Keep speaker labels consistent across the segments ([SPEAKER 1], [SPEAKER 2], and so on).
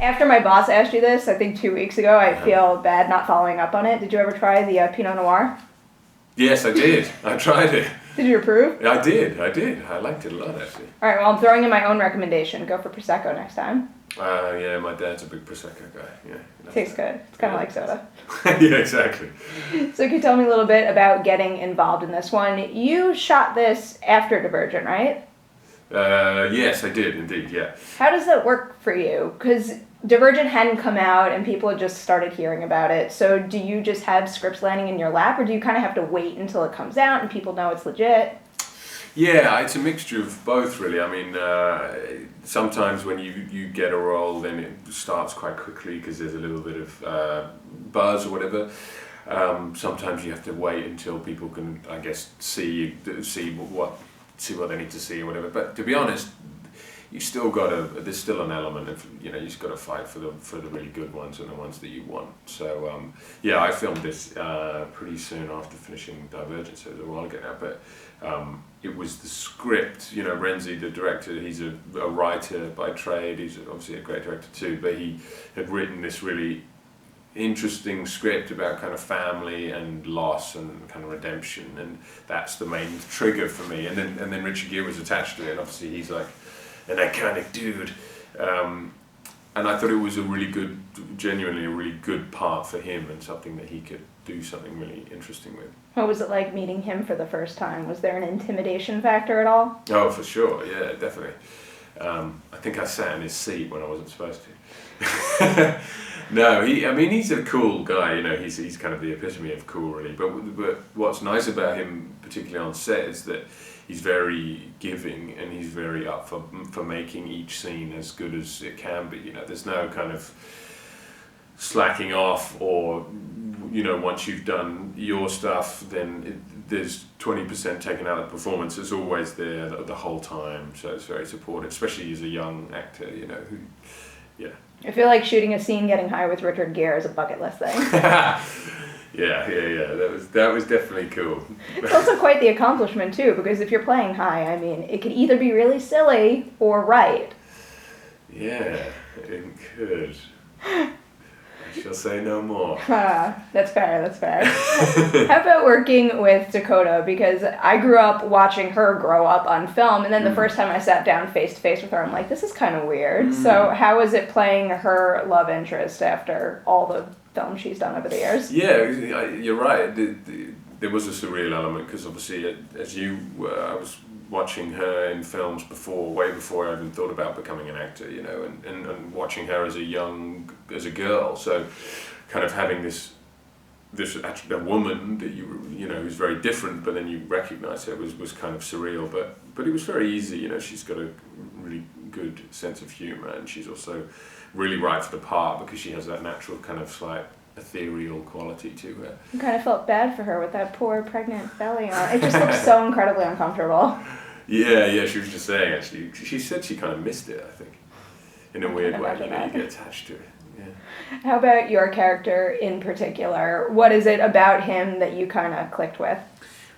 [SPEAKER 1] After my boss asked you this, I think 2 weeks ago, I feel bad not following up on it. Did you ever try the Pinot Noir?
[SPEAKER 2] Yes, I did. I tried it.
[SPEAKER 1] Did you approve?
[SPEAKER 2] I did. I liked it a lot, actually.
[SPEAKER 1] All right, well, I'm throwing in my own recommendation. Go for Prosecco next time.
[SPEAKER 2] Yeah, my dad's a big Prosecco guy. Yeah.
[SPEAKER 1] Tastes good. It's kind of like soda.
[SPEAKER 2] Yeah, exactly.
[SPEAKER 1] So can you tell me a little bit about getting involved in this one? You shot this after Divergent, right?
[SPEAKER 2] Yes, I did indeed, yeah.
[SPEAKER 1] How does that work for you? Because Divergent hadn't come out and people had just started hearing about it. So do you just have scripts landing in your lap, or do you kind of have to wait until it comes out and people know it's legit?
[SPEAKER 2] Yeah, it's a mixture of both, really. I mean, sometimes when you get a role, then it starts quite quickly because there's a little bit of buzz or whatever. Sometimes you have to wait until people can, I guess, see what they need to see or whatever. But to be honest, you still there's still an element of, you just got to fight for the really good ones and the ones that you want. So yeah, I filmed this pretty soon after finishing Divergent, so it was a while ago now. But it was the script. Renzi, the director, he's a writer by trade. He's obviously a great director too. But he had written this really interesting script about kind of family and loss and kind of redemption, and that's the main trigger for me. And then Richard Gere was attached to it, and obviously he's like an iconic dude, and I thought it was genuinely a really good part for him, and something that he could do something really interesting with.
[SPEAKER 1] What was it like meeting him for the first time? Was there an intimidation factor at all?
[SPEAKER 2] Oh, for sure, yeah, definitely. I think I sat in his seat when I wasn't supposed to. No, he's a cool guy. He's kind of the epitome of cool, really. But what's nice about him, particularly on set, is that he's very giving, and he's very up for making each scene as good as it can be. There's no kind of slacking off, or once you've done your stuff, then there's 20% taken out of the performance. It's always there the whole time, so it's very supportive, especially as a young actor. Who, yeah.
[SPEAKER 1] I feel like shooting a scene getting high with Richard Gere is a bucket list thing.
[SPEAKER 2] Yeah. That was definitely cool.
[SPEAKER 1] It's also quite the accomplishment too, because if you're playing high, I mean, it could either be really silly or right.
[SPEAKER 2] Yeah, it could. I shall say no more.
[SPEAKER 1] That's fair. How about working with Dakota? Because I grew up watching her grow up on film, and then the first time I sat down face to face with her, I'm like, this is kind of weird. So how was it playing her love interest after all the films she's done over the years?
[SPEAKER 2] Yeah, you're right. There was a surreal element, because obviously, as you were, I was watching her in films way before I even thought about becoming an actor, and watching her as a girl. So kind of having this a woman that who's very different, but then you recognize her was kind of surreal, but it was very easy. She's got a really good sense of humor, and she's also really right for the part, because she has that natural kind of slight ethereal quality to her.
[SPEAKER 1] I kind of felt bad for her with that poor pregnant belly on. It just looked so incredibly uncomfortable.
[SPEAKER 2] Yeah, she was just saying, actually, she said she kind of missed it, I think, in a weird way. You get attached to it. Yeah.
[SPEAKER 1] How about your character in particular? What is it about him that you kind of clicked with?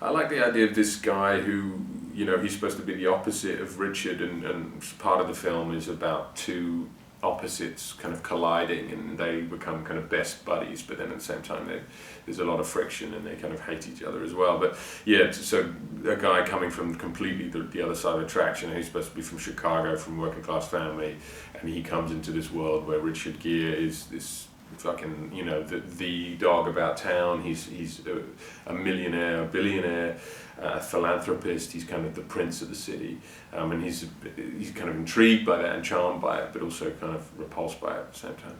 [SPEAKER 2] I like the idea of this guy who, he's supposed to be the opposite of Richard, and part of the film is about two opposites kind of colliding, and they become kind of best buddies, but then at the same time there's a lot of friction, and they kind of hate each other as well. But yeah, so a guy coming from completely the other side of the tracks, he's supposed to be from Chicago, from a working class family, and he comes into this world where Richard Gere is this fucking, the dog about town. He's a millionaire, a billionaire, a philanthropist. He's kind of the prince of the city, and he's kind of intrigued by that and charmed by it, but also kind of repulsed by it at the same time.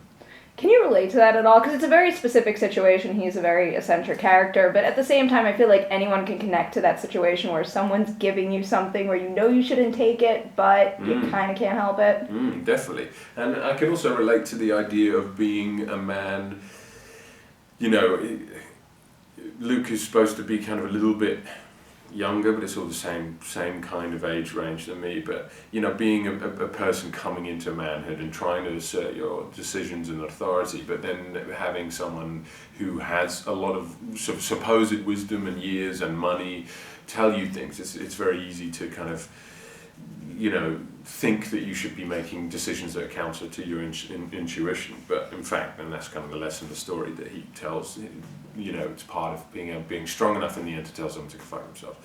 [SPEAKER 1] Can you relate to that at all? Because it's a very specific situation. He's a very eccentric character, but at the same time, I feel like anyone can connect to that situation where someone's giving you something where you shouldn't take it, but you kind of can't help it.
[SPEAKER 2] Definitely. And I can also relate to the idea of being a man. Luke is supposed to be kind of a little bit younger, but it's all the same kind of age range than me. But being a person coming into manhood and trying to assert your decisions and authority, but then having someone who has a lot of supposed wisdom and years and money tell you things. It's very easy to kind of think that you should be making decisions that are counter to your intuition, but in fact, and that's kind of the lesson of the story that he tells, you know, it's part of being strong enough in the end to tell someone to fuck themselves.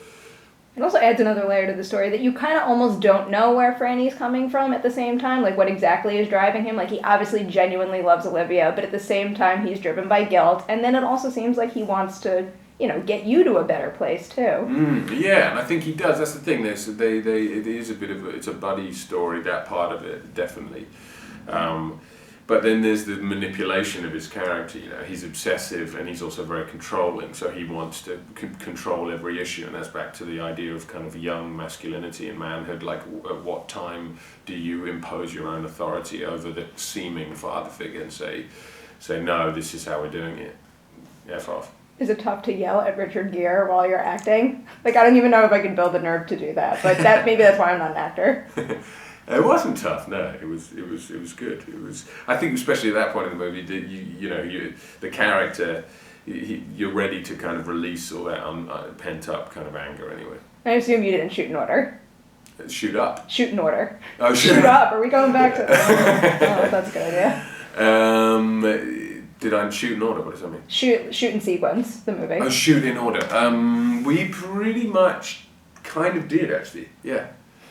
[SPEAKER 1] It also adds another layer to the story that you kind of almost don't know where Franny's coming from at the same time, like what exactly is driving him. Like, he obviously genuinely loves Olivia, but at the same time he's driven by guilt, and then it also seems like he wants to, you know, get you to a better place too.
[SPEAKER 2] Yeah, and I think he does. That's the thing. It is a bit of it's a buddy story, that part of it, definitely. But then there's the manipulation of his character. You know, he's obsessive and he's also very controlling. So he wants to control every issue, and that's back to the idea of kind of young masculinity and manhood. Like, at what time do you impose your own authority over the seeming father figure and say, no, this is how we're doing it. F off.
[SPEAKER 1] Is it tough to yell at Richard Gere while you're acting? Like, I don't even know if I could build the nerve to do that, but maybe that's why I'm not an actor.
[SPEAKER 2] It wasn't tough. No, it was good. It was. I think especially at that point in the movie, the character, you're ready to kind of release all that pent up kind of anger anyway.
[SPEAKER 1] I assume you didn't shoot in order.
[SPEAKER 2] Shoot up.
[SPEAKER 1] Shoot in order.
[SPEAKER 2] Oh,
[SPEAKER 1] shoot up. Are we going back to? Oh, that's a good idea.
[SPEAKER 2] Did I shoot in order? What does that mean?
[SPEAKER 1] Shoot in sequence. The movie.
[SPEAKER 2] Oh, shoot in order. We pretty much kind of did, actually. Yeah,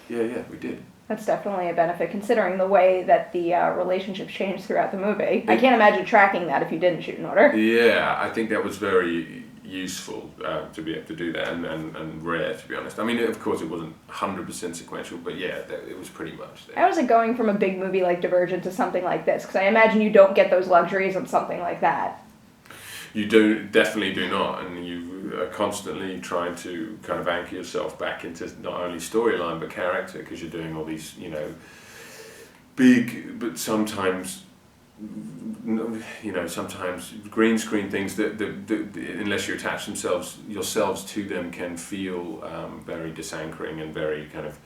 [SPEAKER 2] we did.
[SPEAKER 1] That's definitely a benefit, considering the way that the relationships changed throughout the movie. I can't imagine tracking that if you didn't shoot in order.
[SPEAKER 2] Yeah, I think that was very useful to be able to do that, and rare, to be honest. I mean, of course, it wasn't 100% sequential, but yeah, it was pretty much there.
[SPEAKER 1] How is it going from a big movie like Divergent to something like this? Because I imagine you don't get those luxuries of something like that.
[SPEAKER 2] You definitely do not, and you are constantly trying to kind of anchor yourself back into not only storyline but character, because you're doing all these, you know, big but sometimes, you know, sometimes green screen things that unless you attach yourselves to them, can feel very disanchoring and very kind of,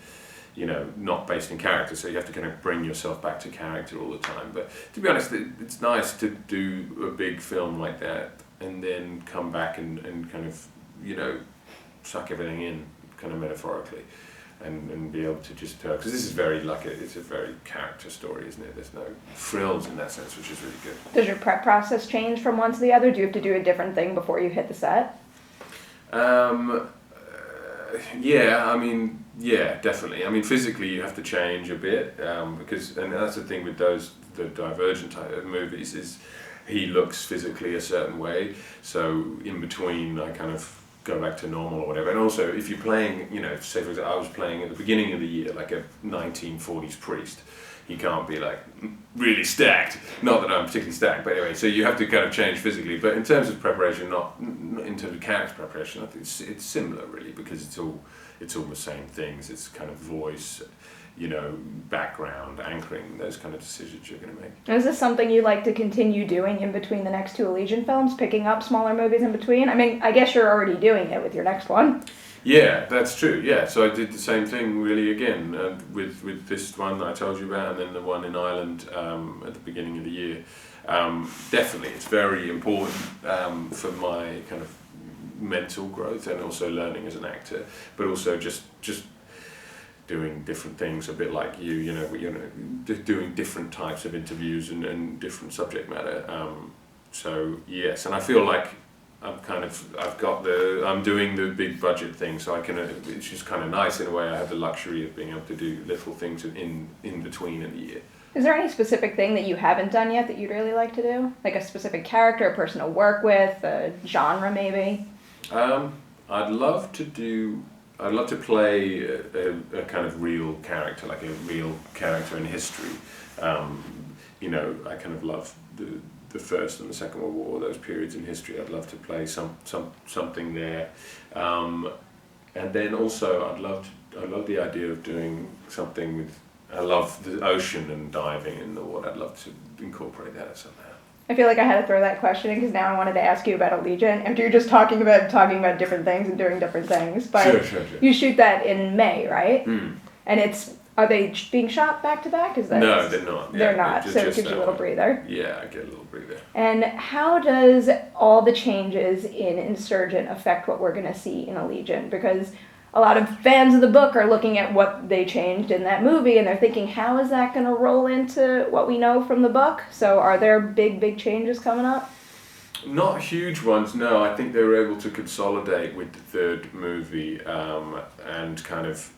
[SPEAKER 2] you know, not based in character, so you have to kind of bring yourself back to character all the time. But to be honest, it's nice to do a big film like that and then come back and kind of, you know, suck everything in, kind of metaphorically, and be able to just tell, because this is it's a very character story, isn't it? There's no frills in that sense, which is really good.
[SPEAKER 1] Does your prep process change from one to the other? Do you have to do a different thing before you hit the set?
[SPEAKER 2] Yeah, definitely. I mean, physically you have to change a bit, because, and that's the thing with the Divergent type of movies, is he looks physically a certain way, so in between I kind of go back to normal or whatever. And also, if you're playing, you know, say for example, I was playing at the beginning of the year like a 1940s priest, he can't be like really stacked. Not that I'm particularly stacked, but anyway, so you have to kind of change physically. But in terms of preparation, not in terms of character preparation, I think it's similar really, because it's all the same things. It's kind of voice, you know, background, anchoring, those kind of decisions you're going to make.
[SPEAKER 1] Is this something you like to continue doing in between the next two Allegiant films, picking up smaller movies in between? I mean, I guess you're already doing it with your next one.
[SPEAKER 2] Yeah, that's true. Yeah, so I did the same thing really again with this one that I told you about, and then the one in Ireland at the beginning of the year. Definitely, it's very important for my kind of mental growth and also learning as an actor, but also just doing different things, a bit like you know, doing different types of interviews and different subject matter. So yes, and I feel like I'm doing the big budget thing, so I can, it's just kind of nice in a way. I have the luxury of being able to do little things in between in the year.
[SPEAKER 1] Is there any specific thing that you haven't done yet that you'd really like to do? Like a specific character, a person to work with, a genre maybe?
[SPEAKER 2] I'd love to play a kind of real character, like a real character in history. You know, I kind of love the First and the Second World War, those periods in history. I'd love to play something there, and then also I love the idea of doing something with. I love the ocean and diving in the water. I'd love to incorporate that somehow.
[SPEAKER 1] I feel like I had to throw that question in because now I wanted to ask you about Allegiant. After you're just talking about different things and doing different things, but
[SPEAKER 2] sure.
[SPEAKER 1] You shoot that in May, right?
[SPEAKER 2] Mm.
[SPEAKER 1] And are they being shot back to back?
[SPEAKER 2] No, they're not.
[SPEAKER 1] They're not. So it gives you a little breather.
[SPEAKER 2] Yeah, I get a little breather.
[SPEAKER 1] And how does all the changes in Insurgent affect what we're going to see in Allegiant? Because a lot of fans of the book are looking at what they changed in that movie, and they're thinking, how is that going to roll into what we know from the book? So are there big changes coming up?
[SPEAKER 2] Not huge ones, no. I think they were able to consolidate with the third movie and kind of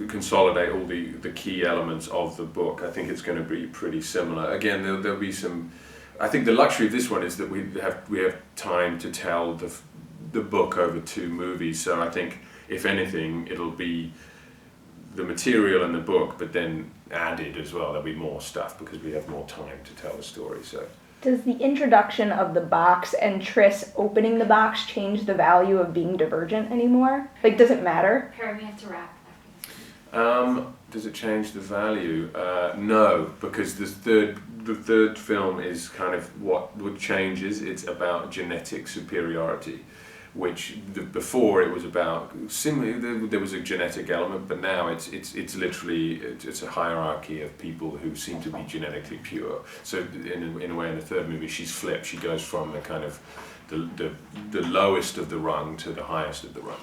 [SPEAKER 2] consolidate all the key elements of the book. I think it's going to be pretty similar. Again, there'll be some... I think the luxury of this one is that we have time to tell the book over 2 movies. So I think, if anything, it'll be the material in the book, but then added as well. There'll be more stuff because we have more time to tell the story. So.
[SPEAKER 1] Does the introduction of the box and Tris opening the box change the value of being Divergent anymore? Like, does it matter?
[SPEAKER 3] Perry, we have to wrap.
[SPEAKER 2] Does it change the value? No, because the third film is kind of what changes. It's about genetic superiority, which before it was about similar. There was a genetic element, but now it's literally it's a hierarchy of people who seem to be genetically pure. So in a way, in the third movie, she's flipped. She goes from the kind of the lowest of the rung to the highest of the rung.